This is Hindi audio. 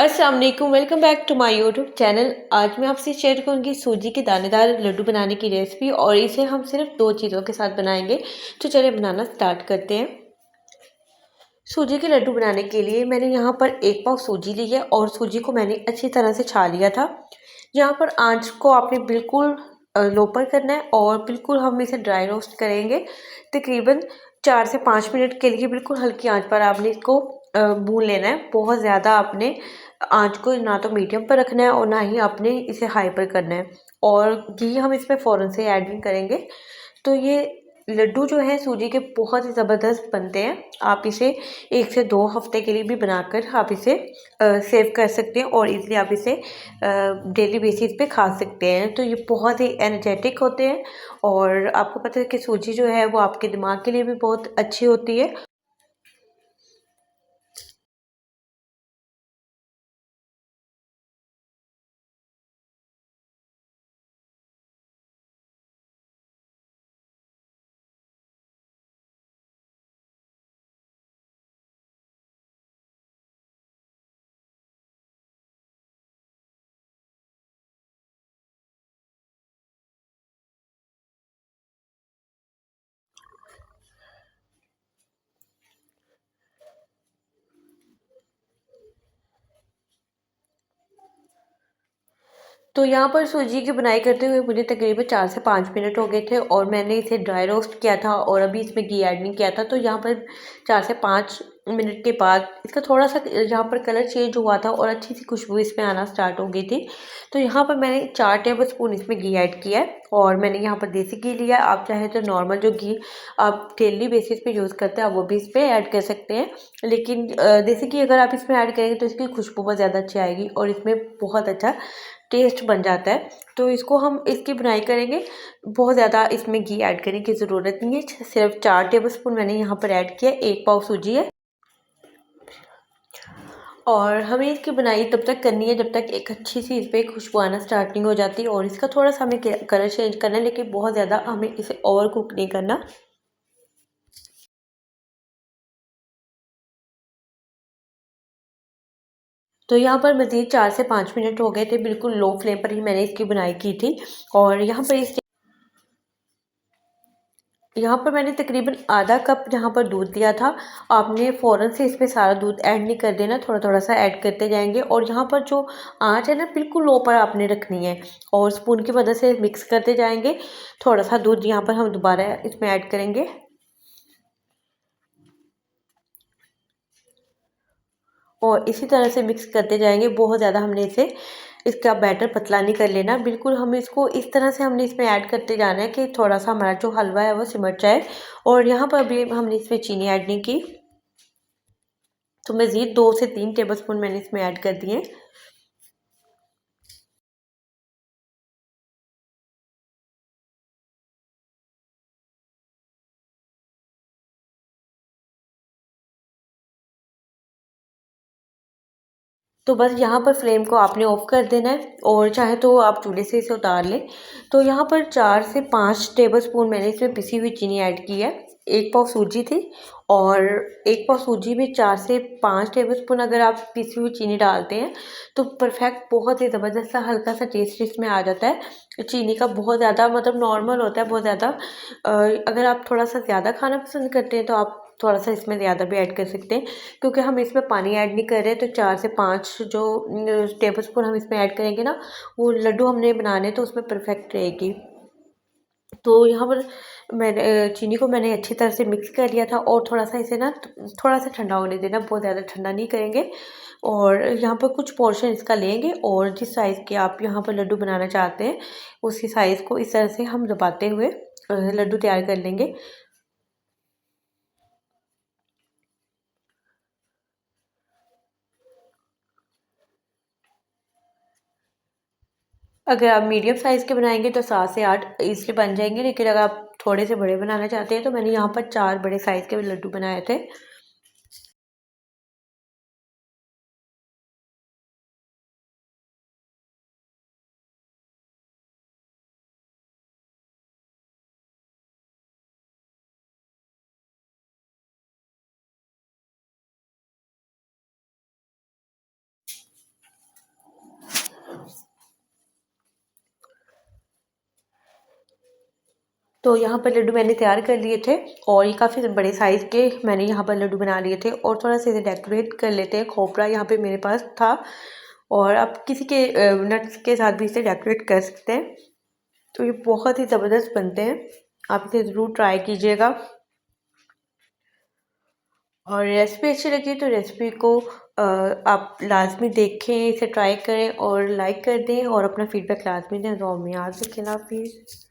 अस्सलाम वालेकुम, welcome back to my YouTube channel. आज मैं आपसे शेयर करूंगी सूजी के दानेदार लड्डू बनाने की रेसिपी और इसे हम सिर्फ दो चीज़ों के साथ बनाएंगे। तो चलिए बनाना स्टार्ट करते हैं। सूजी के लड्डू बनाने के लिए मैंने यहाँ पर 1 पाव सूजी ली है और सूजी को मैंने अच्छी तरह से छा लिया था। यहाँ पर आंच को आपने बिल्कुल लो पर करना है और बिल्कुल हम इसे ड्राई रोस्ट करेंगे। तकरीबन 4 से 5 मिनट के लिए बिल्कुल हल्की आंच पर आपने इसको भून लेना है। बहुत ज़्यादा आपने आंच को ना तो मीडियम पर रखना है और ना ही आपने इसे हाई पर करना है। और घी हम इसमें फ़ौरन से ऐड नहीं करेंगे। तो ये लड्डू जो है सूजी के बहुत ही ज़बरदस्त बनते हैं। आप इसे 1 से 2 हफ्ते के लिए भी बनाकर आप इसे सेव कर सकते हैं और इज़िली आप इसे डेली बेसिस पे खा सकते हैं। तो ये बहुत ही एनर्जेटिक होते हैं और आपको पता है कि सूजी जो है वो आपके दिमाग के लिए भी बहुत अच्छी होती है। तो यहाँ पर सूजी की बुनाई करते हुए मुझे तकरीबन 4 से 5 मिनट हो गए थे और मैंने इसे ड्राई रोस्ट किया था और अभी इसमें घी ऐड नहीं किया था। तो यहाँ पर 4 से 5 मिनट के बाद इसका थोड़ा सा यहाँ पर कलर चेंज हुआ था और अच्छी सी खुशबू इसमें आना स्टार्ट हो गई थी। तो यहाँ पर मैंने 4 टेबल स्पून इसमें घी ऐड किया है और मैंने यहाँ पर देसी घी लिया है। आप चाहे तो नॉर्मल जो घी आप डेली बेसिस पे यूज़ करते हैं आप वो भी इस पर ऐड कर सकते हैं। लेकिन देसी घी अगर आप इसमें ऐड करेंगे तो इसकी खुशबू बहुत ज़्यादा अच्छी आएगी और इसमें बहुत अच्छा टेस्ट बन जाता है। तो इसको हम इसकी बुनाई करेंगे। बहुत ज़्यादा इसमें घी ऐड करने की ज़रूरत नहीं है। सिर्फ 4 टेबल स्पून मैंने यहाँ पर ऐड किया। 1 पाव सूजी है और हमें इसकी बुनाई तब तक करनी है जब तक एक अच्छी सी इस पर खुशबू आना स्टार्ट नहीं हो जाती। और इसका थोड़ा सा हमें कलर चेंज करना है लेकिन बहुत ज़्यादा हमें इसे ओवर कुक नहीं करना। तो यहाँ पर मज़ीद 4 से 5 मिनट हो गए थे। बिल्कुल लो फ्लेम पर ही मैंने इसकी बुनाई की थी और यहाँ पर मैंने तकरीबन आधा कप यहाँ पर दूध दिया था। आपने फ़ौरन से इसमें सारा दूध ऐड नहीं कर देना, थोड़ा-थोड़ा सा ऐड करते जाएँगे और यहाँ पर जो आँच है ना बिल्कुल लो पर आपने रखनी है और स्पून की मदद से मिक्स करते जाएँगे। थोड़ा-सा दूध यहाँ पर हम दोबारा इसमें ऐड करेंगे और इसी तरह से मिक्स करते जाएँगे। बहुत ज़्यादा हमने इसे इसका बैटर पतला नहीं कर लेना। बिल्कुल हमें इसको इस तरह से हमने इसमें ऐड करते जाना है कि थोड़ा-सा हमारा जो हलवा है वो सिमट जाए। और यहाँ पर अभी हमने इसमें चीनी ऐड नहीं की। तो मज़ीद 2 से 3 टेबल स्पून मैंने इसमें ऐड कर दिए। तो बस यहाँ पर फ्लेम को आपने ऑफ कर देना है और चाहे तो आप चूल्हे से इसे उतार लें। तो यहाँ पर 4 से 5 टेबल स्पून मैंने इसमें पिसी हुई चीनी ऐड की है। 1 पाव सूजी थी और 1 पाव सूजी में 4 से 5 टेबल स्पून अगर आप पिसी हुई चीनी डालते हैं तो परफेक्ट बहुत ही ज़बरदस्त सा हल्का सा टेस्ट इसमें आ जाता है। चीनी का बहुत ज़्यादा मतलब नॉर्मल होता है बहुत ज़्यादा। अगर आप थोड़ा सा ज़्यादा खाना पसंद करते हैं तो आप थोड़ा सा इसमें ज़्यादा भी ऐड कर सकते हैं। क्योंकि हम इसमें पानी ऐड नहीं कर रहे तो 4 से 5 जो टेबल स्पून हम इसमें ऐड करेंगे ना वो लड्डू हमने बनाने तो उसमें परफेक्ट रहेगी। तो यहाँ पर मैंने चीनी को मैंने अच्छी तरह से मिक्स कर लिया था और थोड़ा सा इसे ना थोड़ा सा ठंडा होने देना, बहुत ज़्यादा ठंडा नहीं करेंगे। और यहाँ पर कुछ पोर्शन इसका लेंगे और जिस साइज़ के आप यहाँ पर लड्डू बनाना चाहते हैं उसी साइज़ को इस तरह से हम दबाते हुए लड्डू तैयार कर लेंगे। अगर आप मीडियम साइज़ के बनाएँगे तो 7 से 8 ईज़िली बन जाएँगे, लेकिन अगर आप थोड़े से बड़े बनाना चाहते हैं तो मैंने यहाँ पर 4 बड़े साइज़ के लड्डू बनाए थे। तो यहाँ पर लड्डू मैंने तैयार कर लिए थे और ये काफ़ी बड़े साइज़ के मैंने यहाँ पर लड्डू बना लिए थे। और थोड़ा सा इसे डेकोरेट कर लेते हैं। खोपरा यहाँ पे मेरे पास था और आप किसी के नट्स के साथ भी इसे डेकोरेट कर सकते हैं। तो ये बहुत ही ज़बरदस्त बनते हैं, आप इसे ज़रूर ट्राई कीजिएगा। और रेसिपी अच्छी लगी तो रेसिपी को आप लाज़मी देखें, इसे ट्राई करें और लाइक कर दें और अपना फीडबैक लाज़मी दें। दुआ में याद रखें। अल्लाह हाफ़िज़।